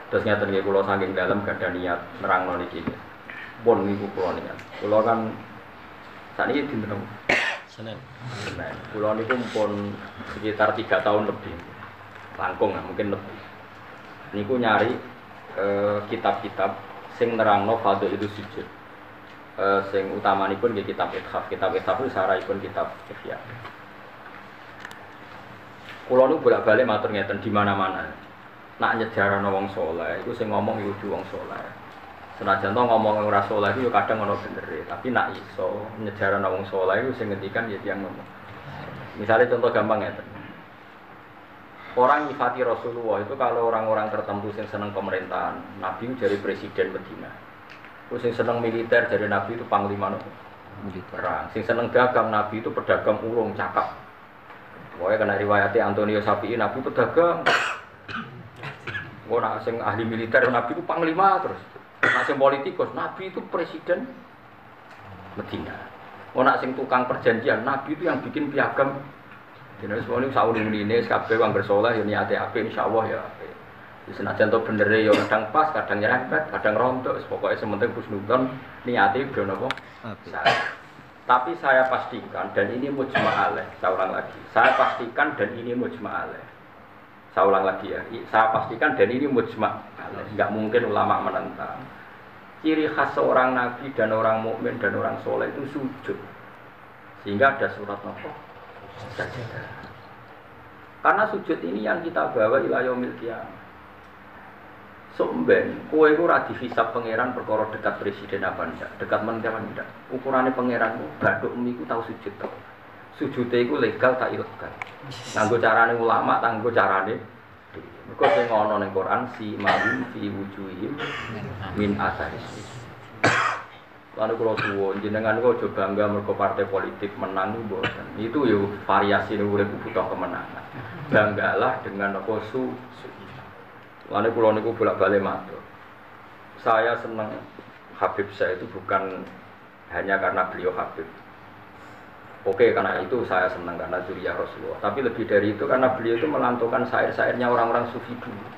Terus ngeten nggih kula saking dalem gadah niat nerangno niki. Pun niku kula niat. Kula kan sakniki dinten Senin. Kula niku pun sekitar 3 tahun lebih. Langkung mungkin lebih. Niku nyari kitab-kitab sing nerangno fadhil itu sujud. Sing utamanipun nggih kitab Ithaf. Kitab Ithaf itu sarahipun kitab Ihya. Kula niku bolak-balik matur ngeten di mana-mana. Nak nyejarano wong saleh iku sing ngomong iku wong saleh. Senajan to ngomong ora saleh iku yo kadang ana benere, tapi nak iso nyejarano wong saleh iku sing ngendikan ya tiyang ngomong. Misalnya contoh gampang ngeten. Orang nyifati Rasulullah itu kalau orang-orang tertentu sing seneng pemerintahan, Nabi jadi presiden Medina. Terus sing seneng militer jadi Nabi itu panglima militer. Sing seneng dagang Nabi itu pedagang urung cakap. Pokoknya kena riwayatnya Antonio Sapi'i Nabi pedagang. Nak sing ahli militer Nabi itu panglima terus. Nak sing politikus Nabi itu presiden Medina. Nak sing tukang perjanjian Nabi itu yang bikin piagam. Jadi semuanya sauring-uline kabeh wong bersoleh ya niate apik insyaallah ya. Senajan to bener ya kadang pas, kadang nyerempet, kadang rontok, pokoknya sementing husnudzon niate udah napa? Tapi saya pastikan dan ini mujma' alaih. Saya ulang lagi. Saya pastikan dan ini mujma' alaih. Saya ulang lagi ya. Saya pastikan dan ini mujma' alaih. Enggak mungkin ulama menentang. Ciri khas seorang nabi dan orang mukmin dan orang soleh itu sujud. Sehingga ada surat apa? Sajadah. Karena sujud ini yang kita bawa ila yaumil qiyamah. Somben, kowe iku ora dihisab pangeran perkara dekat presiden apa ndak, dekat menteri apa ndak. Ukurane pangeranmu bathuk niku tau sujud to. Sujude iku legal tak ilegal. Nganggo carane ulama, nganggo carane mergo sing ana ning Quran si ma'un fi wujuhihim min asaris. Lalu kalau suwon jenengan kok aja bangga mergo partai politik menang mboten. Itu yo variasi urip butuh kemenangan. Banggalah dengan apa Lalu kalau niku bolak-balik matur. Saya senang Habib saya itu bukan hanya karena beliau Habib. Oke, karena itu saya senang karena dzurriyyah Rasulullah. Tapi lebih dari itu karena beliau itu melantungkan syair-syairnya orang-orang sufi dulu.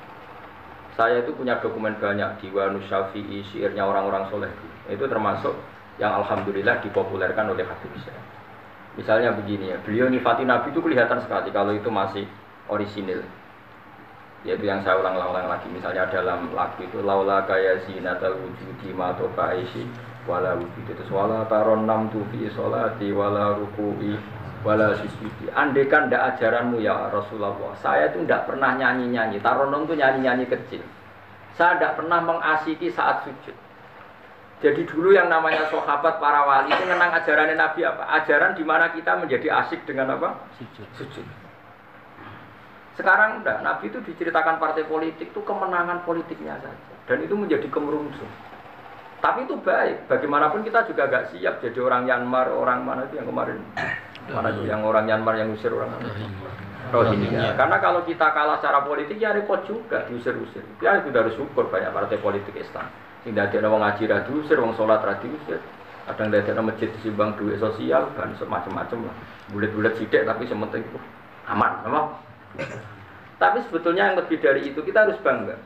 Saya itu punya dokumen banyak Diwan Syafi'i, syairnya orang-orang soleh dulu. Itu termasuk yang alhamdulillah dipopulerkan oleh Habib saya. Misalnya begini ya, beliau nifati Nabi itu kelihatan sekali kalau itu masih orisinil. Yaitu yang saya ulang-ulang lagi, misalnya dalam lagu itu laula kaya zinatal wujudi ma tobaisi wala wujudi itu wala taron nam tu fi sholati wala ruku'i wala sujudi. Andaikan ndak ajaranmu ya Rasulullah, saya itu ndak pernah nyanyi-nyanyi. Taronom itu nyanyi-nyanyi kecil. Saya ndak pernah mengasiki saat sujud. Jadi dulu yang namanya sahabat para wali itu mengenang ajaran Nabi apa? Ajaran di mana kita menjadi asik dengan apa? Sujud. Sekarang enggak, Nabi itu diceritakan partai politik itu kemenangan politiknya saja. Dan itu menjadi kemerungsung. Tapi itu baik, bagaimanapun kita juga agak siap jadi orang Myanmar, orang mana itu yang kemarin mana itu yang orang Myanmar yang usir orang Rohingya. Karena kalau kita kalah secara politik ya repot juga diusir-usir. Ya sudah harus syukur banyak partai politik Islam. Sing dadi ana wong ngaji ra diusir, wong salat ra diusir. Kadang dadi ana masjid disimbang duit sosial dan semacam-macam lah. Bulet-bulet sithik tapi sementing aman, apa? Tapi sebetulnya yang lebih dari itu kita harus bangga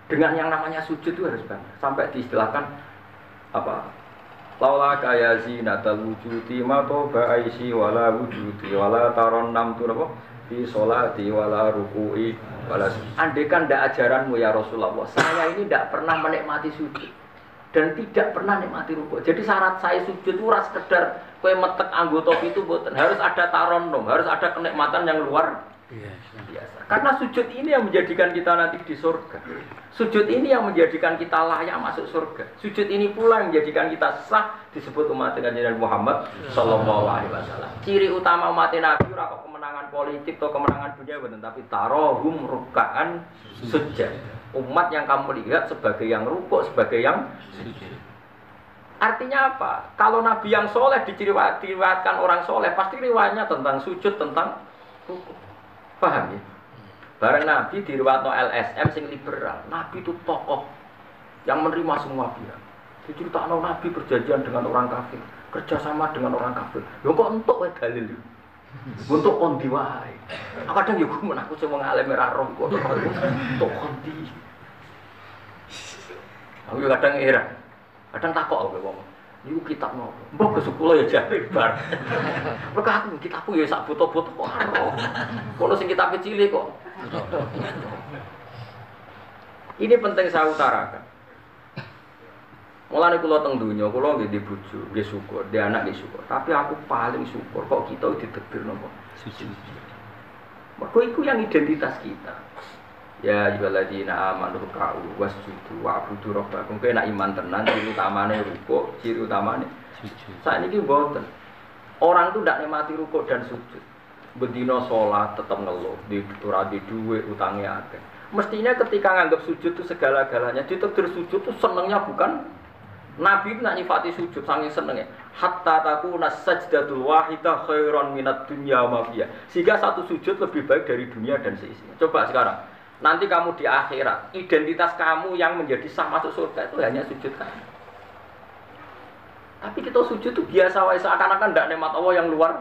dengan yang namanya sujud itu harus bangga sampai diistilahkan apa laula kaya zinatal wujudi ma toba aisi wala wujudi wala taron nam tu apa fi sholati wala ruku'i wala andekan ndak ajaranmu ya Rasulullah saya ini ndak pernah menikmati sujud dan tidak pernah nikmati ruku. Jadi syarat saya sujud itu ora sekedar kowe metek anggota itu mboten, harus ada taronnom, harus ada kenikmatan yang luar biasa. Karena sujud ini yang menjadikan kita nanti di surga. Sujud ini yang menjadikan kita layak masuk surga. Sujud ini pula yang menjadikan kita sah disebut umat Nabi Muhammad sallallahu alaihi wasallam. Ciri utama umat Nabi ora kok kemenangan politik atau kemenangan dunia mboten, tapi tarohum ruk'an sujud. Umat yang kamu lihat sebagai yang rukuk, sebagai yang sujud. Artinya apa? Kalau Nabi yang soleh diriwayatkan orang soleh, pasti riwayatnya tentang sujud, tentang rukuk. Paham ya? Bareng Nabi diriwayatno LSM sing liberal. Nabi itu tokoh yang menerima semua pihak. Diceritakan Nabi berjanjian dengan orang kafir, kerjasama dengan orang kafir. Lho kok entuk wae dalil. Untuk kondi wae. Kadang ya gue menaku sing wong alim ora roh kok untuk kondi. Aku kadang heran. Kadang takok aku wong. Niku kitab nopo? Mbok ke sekolah ya jare bar. Mergo aku kitabku ya sak foto-foto kok karo. Kono sing kitab cilik kok. Ini penting saya utarakan. Mulane kula teng donya, kula nggih di bojo, nggih syukur, di anak nggih syukur. Tapi aku paling syukur kok kita ditebir napa? Suci. Mergo iku yang identitas kita. Ya ayyuhalladzina amanu ka'u wasjudu wa'budu rabbakum. Kowe nek iman tenan ciri utamane rukuk, ciri utamane sujud. Saiki mboten. Orang tuh ndak nikmati rukuk dan sujud. Bedino salat tetep ngeluh, ora di dhuwit, utange akeh. Mestinya ketika nganggap sujud itu segala-galanya, ditakdir sujud itu senengnya bukan Nabi itu nak nyifati sujud saking senengnya. Hatta takuna sajdatul wahidah khairan minad dunya wa ma fiha. Sehingga satu sujud lebih baik dari dunia dan seisinya. Coba sekarang, nanti kamu di akhirat, identitas kamu yang menjadi sah masuk surga itu hanya sujud kamu. Tapi kita sujud itu biasa wae seakan-akan ndak nikmat Allah yang luar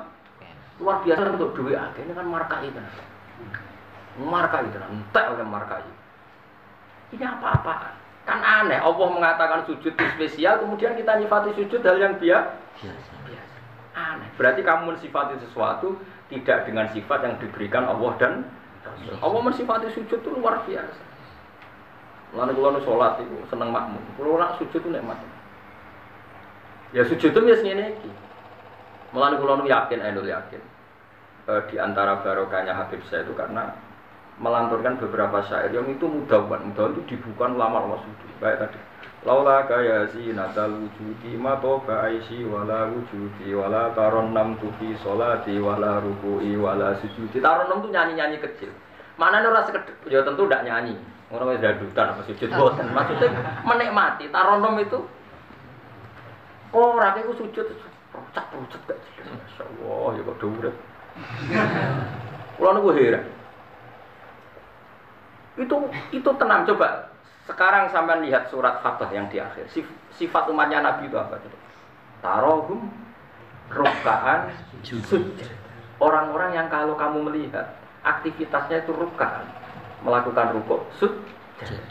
biasa untuk duit akeh. Ini kan markai tenan. Markai tenan, entek oleh markai. Ini apa-apaan? Kan aneh, Allah mengatakan sujud itu spesial, kemudian kita nyifati sujud hal yang biasa. Aneh. Berarti kamu mensifati sesuatu tidak dengan sifat yang diberikan Allah dan Rasul. Allah mensifati sujud itu luar biasa. Mulane kula nu salat iku seneng makmum. Kula nak sujud itu nikmat. Ya sujud itu wis ngene iki. Mulane kula nu yakin, di antara barokahnya Habib saya itu karena melanturkan beberapa syair yang itu mudah itu dibuka lama sujud. Baik tadi. Laula kaya zinatal wujudi ma toba aisi wala wujudi wala taronnam tufi sholati wala ruku'i wala sujudi. Taronnam itu nyanyi-nyanyi kecil. Manane ora sekedhik ya tentu ndak nyanyi. Ora wis dadutan apa sujud boten. Maksudnya menikmati taronnam itu ora iku sujud rucak-rucak gak jelas. Masyaallah ya kok urip. Kula niku heran. Itu tenang coba. Sekarang sampean lihat surat Fatah yang di akhir. Sifat umatnya Nabi itu apa? Tarohum rukkaan sujud. Orang-orang yang kalau kamu melihat aktivitasnya itu rukkaan, melakukan rukuk sujud.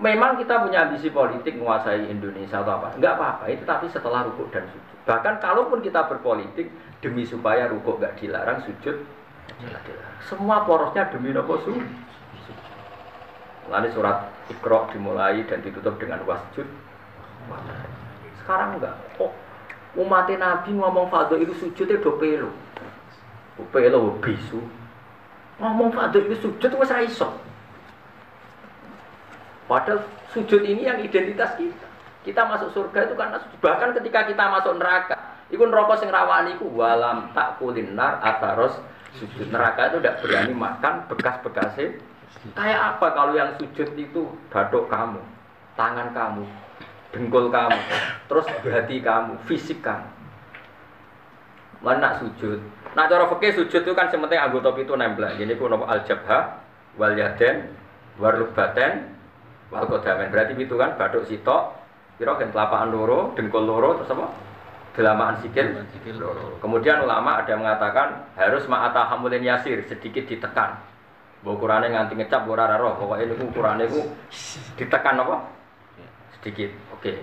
Memang kita punya ambisi politik menguasai Indonesia atau apa? Enggak apa-apa, itu tapi setelah rukuk dan sujud. Bahkan kalaupun kita berpolitik demi supaya rukuk enggak dilarang, sujud dilarang. Semua porosnya demi nopo sujud. Lalu surat Iqra dimulai dan ditutup dengan wasjud. Sekarang enggak. Oh, umat Nabi ngomong fardhu itu sujudnya do pelo. Pelo bisu. Ngomong fardhu itu sujud wis ra iso. Padahal sujud ini yang identitas kita. Kita masuk surga itu karena sujud. Bahkan ketika kita masuk neraka, iku neraka sing rawani iku walam takulin nar ataros sujud. Neraka itu tidak berani makan bekas-bekasnya. Kayak apa kalau yang sujud itu batuk kamu, tangan kamu, dengkul kamu, terus hati kamu, fisik kamu. Mana sujud? Nah cara fikih sujud itu kan sementing anggota itu nempel. Jadi ku nopo al-jabha, wal yaden, warrubaten, wal qadamen. Berarti itu kan batuk sitok, kira kan telapak loro, dengkul loro, terus apa? Delamaan sikil. Kemudian ulama ada yang mengatakan harus ma'ata hamulin yasir, sedikit ditekan. Ukurannya nganti ngecap ora roh, pokoknya ini ukurannya itu ditekan apa? Sedikit, oke.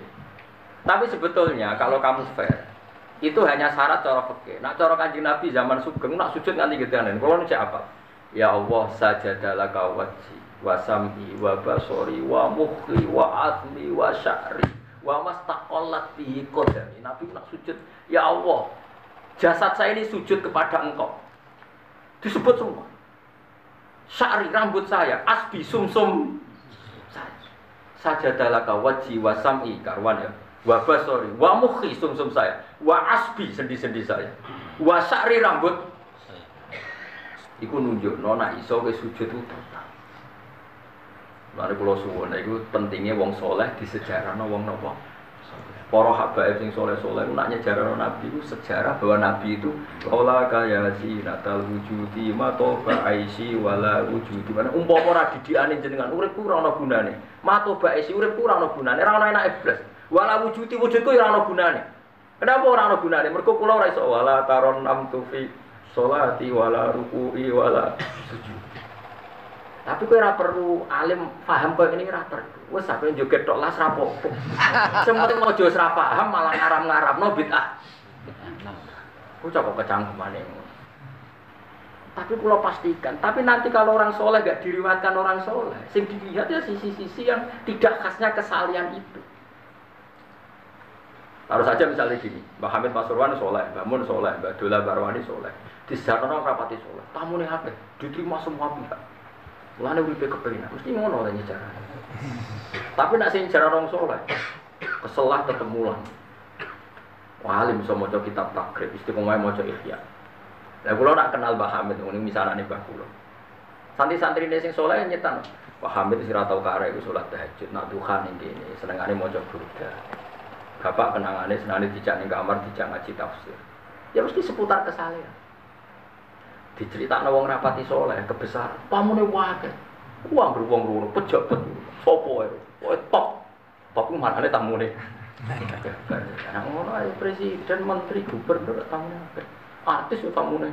Tapi sebetulnya kalau kamu fair, itu hanya syarat cara fikih. Nak cara Kanjeng Nabi zaman Sugeng nak sujud nganti gituan. Kalau nek apa? Ya Allah sajadalaka wajhi wa sam'i wa basori wa mukhi wa azmi wa sya'ri wa mastaqallat bihi qadami. Nabi nak sujud, ya Allah, jasad saya ini sujud kepada Engkau. Disebut semua. Sya'ri rambut saya, asbi sumsum saya. Sajadalaka wajhi wa sam'i karwan ya. Wa basori wa mukhi sumsum saya. Wa asbi sendi-sendi saya. Wa sya'ri rambut. Iku nunjukno nek iso wis sujud total. Mari kula suwun iku pentingnya wong saleh disejarahno wong napa? Para habaib sing saleh-saleh nak nyejarahno Nabi itu sejarah bahwa Nabi itu ola kaya zinatal wujudi ma toba aisi wala wujudi. Mana umpama ora didikane jenengan urip ku ora ana gunane. Ma toba aisi urip ku ora ana gunane, ora ana enake blas. Wala wujudi wujudku ora ana gunane. Kenapa ora ana gunane? Mergo kula ora iso wala taron am tufi sholati wala ruku'i wala sujud. Tapi kowe ora perlu alim paham kok ini ora perlu. Wes sampe joget tok las ra apa-apa. Sementing aja ora paham malah ngaram-ngaramno bid'ah. Ku coba kecangkemane. Tapi kalau pastikan, tapi nanti kalau orang soleh gak diriwayatkan orang soleh, sing dilihat ya sisi-sisi yang tidak khasnya kesalian itu. Harus saja misalnya gini, Mbak Hamid Pasuruan soleh, Mbak Mun soleh, Mbak Dola Barwani soleh, di sejarah orang rapati soleh, tamu nih apa? Diterima semua pihak. Mulane uripe kepengin, mesti ngono lah nyejarah. Tapi nak sing nyejarah orang soleh, keselah ketemu lah. Wah, alim bisa maca kitab takrib, istiqomah maca ihya. Lah kula nak kenal Mbah Hamid ngene misalane Mbah kula. Santri-santrine sing saleh nyetan. Mbah Hamid sing ora tau karek iku salat tahajud, nak duha ning kene, senengane maca burda. Bapak kenangane senane dijak ning kamar dijak ngaji tafsir. Ya mesti seputar kesalehan. Diceritakno wong rapati saleh kebesaran, pamune wae. Uang beruang ngono, pejabat. Sopo ae. Wae top. Top ku marane tamune. Nah ngono ae presiden, menteri, gubernur tamune. Artis utamanya.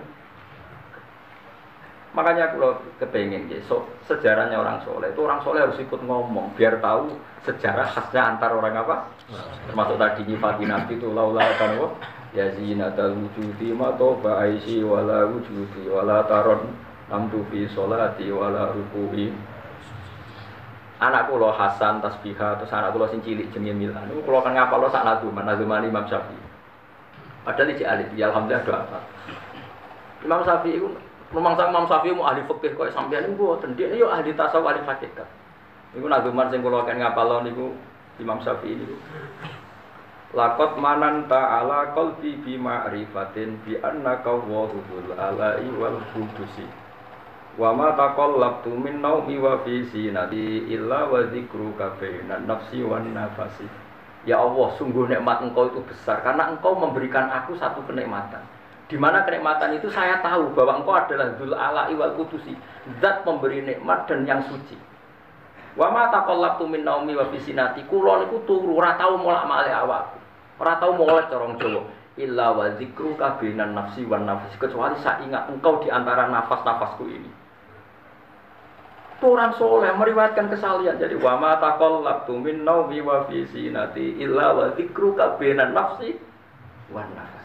Makanya kalau kepengen so, sejarahnya orang soleh itu orang soleh harus ikut ngomong biar tahu sejarah khasnya antar orang apa. Termasuk tadi nyifati Nabi itu laula kan wa ya zinatal wujudi ma toba aisi wala wujudi wala taron namtu fi sholati wala ruku'i. Anak kula Hasan tasbihah terus anak kula sing cilik jenenge Milan. Niku kula kan ngapal sak nazuman Imam Syafi'i. Padahal iki ahli, ya alhamdulillah doa apa. Imam Syafi'i itu, Imam Syafi'i mu ahli fikih kok sampeyan niku mboten. Dia yo ahli tasawuf, ahli hakikat. Niku nazuman sing kula kan ngapal niku Imam Syafi'i niku. Laqad mananta ala qalbi bi ma'rifatin bi annaka wahul alai wal qudusi. Wa ma taqallabtu min naumi wa fi sinati illa wa dzikruka bainan nafsi wan nafasi. Ya Allah, sungguh nikmat Engkau itu besar karena Engkau memberikan aku satu kenikmatan. Di mana kenikmatan itu saya tahu bahwa Engkau adalah Dzul Ala'i wal Qudusi, zat pemberi nikmat dan yang suci. Wa ma taqallabtu min naumi wa fi sinati, kula niku turu ora tau molak-malik awakku. Ora tau molek corong Jawa. Illa wa dzikruka bainan nafsi wan nafas, kecuali saya ingat Engkau di antara nafas-nafasku ini. Orang soleh meriwayatkan kesalian. Jadi wa ma taqallabtu min naumi wa fi sinati illa wa dzikruka bainan nafsi wan nafas.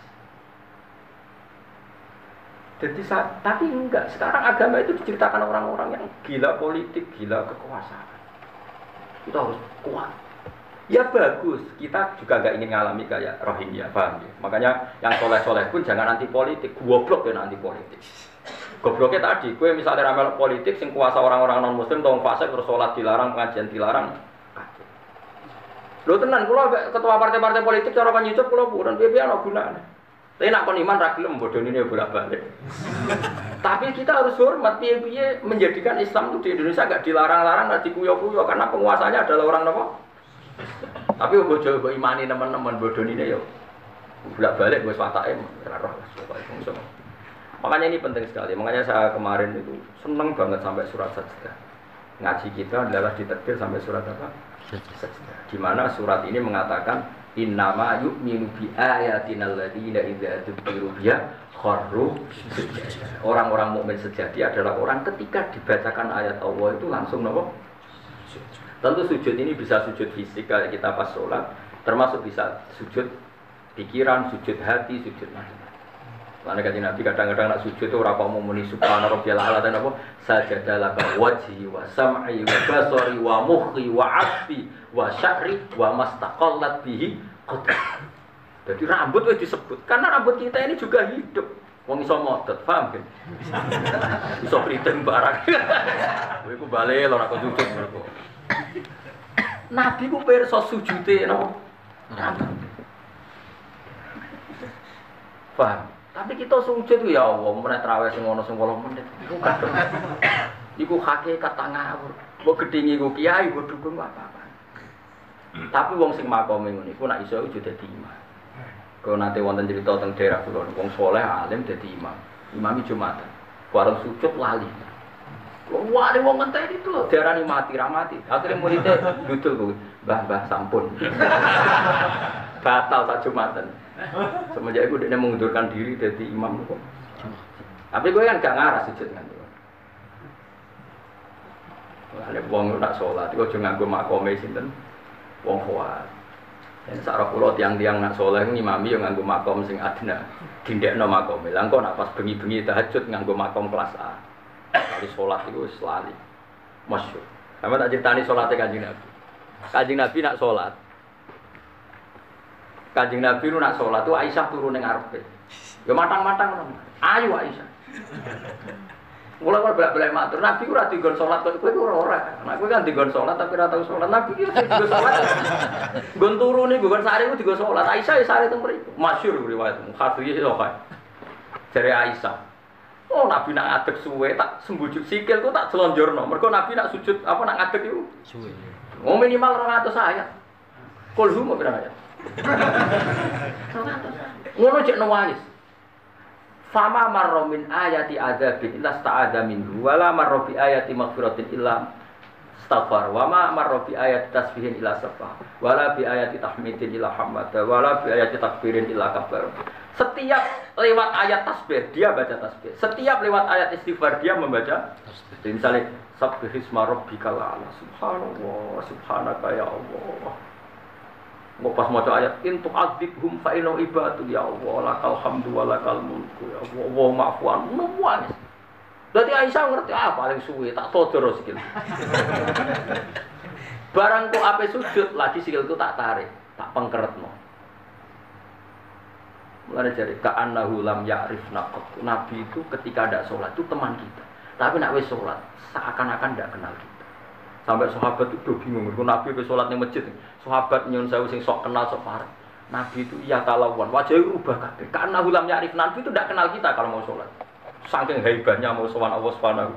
Jadi tapi enggak, sekarang agama itu diceritakan orang-orang yang gila politik, gila kekuasaan. Itu harus kuat. Ya bagus, kita juga enggak ingin ngalami kayak Rohingya, paham ya? Makanya yang soleh-soleh pun jangan anti politik, goblok ya anti politik. Gobloknya tadi, gue misalnya ramal politik, sing kuasa orang-orang non-muslim, tolong fasik, terus sholat dilarang, pengajian dilarang. Lo tenan, kalau ketua partai-partai politik, cara kan YouTube, kalau bukan, dia ada gunanya. Tapi nak kon iman, ragilem, bodoh ini bolak-balik. Tapi kita harus hormat, dia menjadikan Islam itu di Indonesia gak dilarang-larang, gak dikuyo-kuyo, karena penguasanya adalah orang apa? Tapi bodoh, gue imani teman-teman, bodoh ini ya. Bolak-balik, gue swataim, roh, supaya makanya ini penting sekali, makanya saya kemarin itu seneng banget sampai surat sajdah. Ngaji kita adalah diterbit sampai surat apa? Sajdah. Di mana surat ini mengatakan innama yu'minu bi ayatinal ladzina idza dzukiru biha kharru sujud. Orang-orang mukmin sejati adalah orang ketika dibacakan ayat Allah itu langsung napa? Tentu sujud ini bisa sujud fisik kayak kita pas sholat, termasuk bisa sujud pikiran, sujud hati, sujud macam. Karena kajian Nabi kadang-kadang nak sujud itu orang mau muni subhana rabbiyal a'la dan apa sajadalah wajhi wa sam'i wa basari wa mukhi wa 'asbi wa sya'ri wa mastaqallat bihi qadri. Jadi rambut wis disebut karena rambut kita ini juga hidup. Wong iso modot, paham kan? Iso priting barang. Kowe ku bali lho ora kok sujud mergo. Nabi ku pirsa sujude napa? Rambut. Paham? Tapi kita sujud ya Allah, meneh traweh sing ono sing 8 menit. Iku kadang. Iku hakikat ngawur. Mbok gedhinge iku kiai, mbok dukung apa-apa. Tapi wong sing makome ngono iku nek iso ijo dadi imam. Kalau nanti wonten cerita teng daerah kula, wong saleh alim dadi imam. Imami Jumatan. Bareng sujud lali. Wah, wong ngenteni itu lho, diarani mati ra mati. Akhire muridé dudul kuwi, "Mbah, sampun." Batal sak Jumatan. Semenjak itu dia mengundurkan diri dari imam kok. Tapi gue kan gak ngarah sujud kan. Ada wong nak sholat, itu aja nganggo makome sinten, wong kuat. Dan sarah pulau tiang-tiang nak sholat ngimami yang nganggo makom sing adna, dindekno makome. Lah engko nak pas bengi-bengi tahajud nganggo makom kelas A. Kali sholat itu selalu masyhur. Sama tak ceritani sholatnya Kanjeng Nabi. Kanjeng Nabi nak sholat. Kanjeng Nabi lu nak sholat tuh Aisyah turun ning ngarepe. Ya matang-matang ngono. Ayo Aisyah. Mulai bolak-balik matur, Nabi ora digon salat kok kowe ora. Nek kowe kan digon salat tapi ora tau salat. Nabi ki digon salat. Gon turune gon sare ku digon salat. Aisyah ya sare teng mriku. Masyhur riwayat Bukhari ya kok. Jare Aisyah. Oh Nabi nak ngadeg suwe tak sembujuk sikil ku tak jelonjorno. Mergo Nabi nak sujud apa nak ngadeg iku suwe. Oh minimal 200 ayat. Kulhu mau berapa ayat? Ngono cek nangis. Fama marra min ayati adzabin illa sta'adza minhu wala marra bi ayati maghfiratin illa istaghfar wa ma marra bi ayati tasbihin illa sabbah wala bi ayati tahmidin illa hamada wala bi ayati takbirin illa kabbar. Setiap lewat ayat tasbih dia baca tasbih. Setiap lewat ayat istighfar dia membaca tasbih. Misalnya sabbihisma rabbikal a'la subhanallah subhanaka ya Allah. Mau pas maca ayat intu adzibhum fa inna ibadu ya Allah lakal hamdu wa lakal mulku ya Allah wa ma'fuan nuwang. Berarti Aisyah ngerti paling suwe tak todoro sikil. Barang kok ape sujud lagi sikilku tak tarik, tak pengkeretno. Mulane jare ka'annahu lam ya'rifna qat. Nabi itu ketika ada sholat itu teman kita. Tapi nak wis sholat seakan-akan tidak kenal kita. Sampai sahabat itu bingung, Nabi ke sholat di masjid. Sahabat nyun sewu sing sok kenal sok parek. Nabi itu iya kalawan, wajahnya rubah kabeh. Karena ulam ya'rif Nabi itu tidak kenal kita kalau mau sholat. Saking hebatnya mau sowan Allah Subhanahu.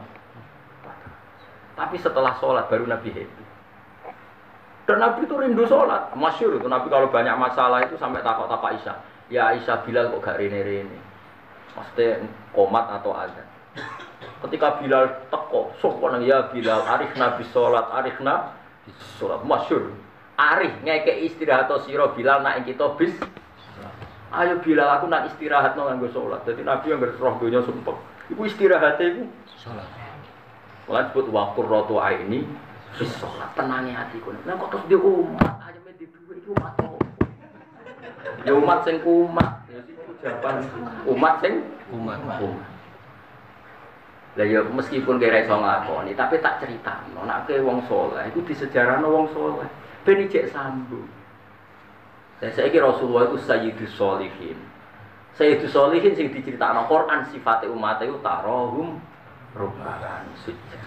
Tapi setelah sholat baru Nabi happy. Dan Nabi itu rindu sholat. Masyhur itu Nabi kalau banyak masalah itu sampai takut-takut Aisyah. Ya Aisyah Bilal kok gak rene-rene. Mesti qomat atau azan. Ketika Bilal teko, sopan ya Bilal, arif Nabi sholat, arif Nabi sholat, masyhur. Arif ngeke istirahat sira Bilal nak kita bis. Ayo Bilal aku nak istirahat no nganggo sholat. Jadi Nabi yang berroh dunia sumpek. Iku istirahatnya iku sholat. Mulai disebut waqur ratu aini bis sholat, tenangnya hatiku. Nah kok terus di umat aja men di duwe iku umat apa? Ya umat sing kumat. Ya siku jawaban umat sing kumat. Lah ya meskipun kira iso nglakoni, tapi tak critakno nek wong saleh iku disejarahno wong saleh ben ijek sambung. Dan saiki Rasulullah itu sayyidus sholihin. Sayyidus sholihin sing diceritakno Quran sifate umat itu tarahum rubban sujud.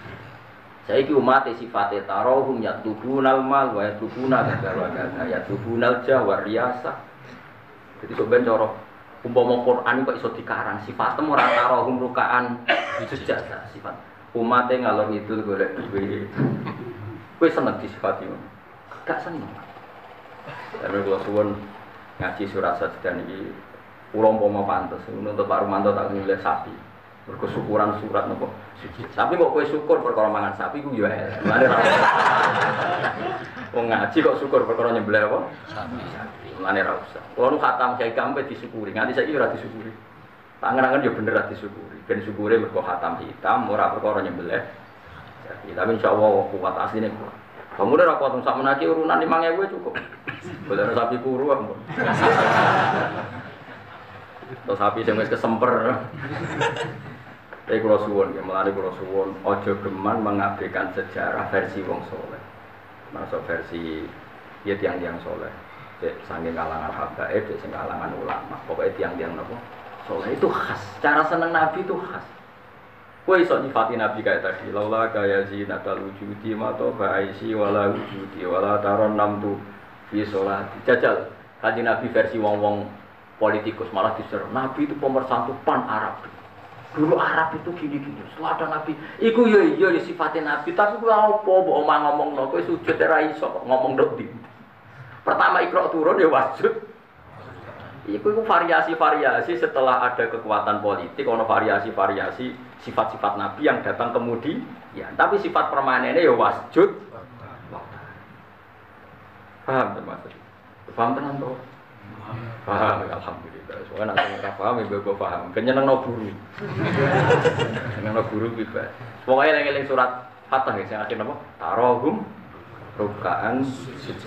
Saiki umat sifate tarahum yatubunal mal wa yatubuna kadza yatubunal jawar riyasa. Jadi sampeyan cara umpama Quran kok iso dikarang sifatmu ora tarahum rukaan sujud sifat umate ngalor ngidul golek duwe kowe seneng disifati gak seneng tapi kula suwun ngaji surat sajdan iki kula umpama pantes nuntut Pak Rumanto tak nulis sapi mergo syukuran surat napa suci sapi kok kowe syukur perkara mangan sapi ku yo elek wong ngaji kok syukur perkara nyembelih apa sapi mulane ra usah. Kulo nu khatam Kyai Kampe disyukuri, nganti saiki ora disyukuri. Pangeran yo bener ra disyukuri. Ben syukure mergo khatam hitam ora perkara nyembelih. Jadi tapi insyaallah kuat asline kuat. Pamune ra kuat sak menaki urunan 5.000 cukup. Boleh sapi kuru ampun. Terus sapi sing wis kesemper. Tapi kulo suwun ya, mulane kulo suwun aja geman mengabaikan sejarah versi wong saleh. Masuk versi ya tiang-tiang saleh. Saking kalangan habaib, sing kalangan ulama. Pokoknya tiang-tiang nopo soleh itu khas. Cara seneng Nabi itu khas. Kowe iso nyifati Nabi kayak tadi. Laula kaya zinatal wujudi mato ba'isi wala wujudi wala taron namtu fi sholati. Jajal kanjeng Nabi versi wong-wong politikus malah diser. Nabi itu pemersatu pan Arab. Dulu Arab itu gini-gini. Setelah ada Nabi, iku ya sifatnya Nabi. Tapi kowe apa mbok omah ngomongno kowe sujud ora iso ngomong ndok ndi. Pertama Iqra turun ya wasjud. Itu variasi-variasi setelah ada kekuatan politik, ono variasi-variasi sifat-sifat Nabi yang datang kemudian. Ya, tapi sifat permanennya ya wasjud. Paham maksud? Paham tenan to? Paham, alhamdulillah. Soalnya nak ora paham ya mbok paham. Kenyenengno guru. Kenyenengno guru bebas. Pokoke eling-eling surat Hatta ya sing akhir napa? Tarahum ruk'an sujud.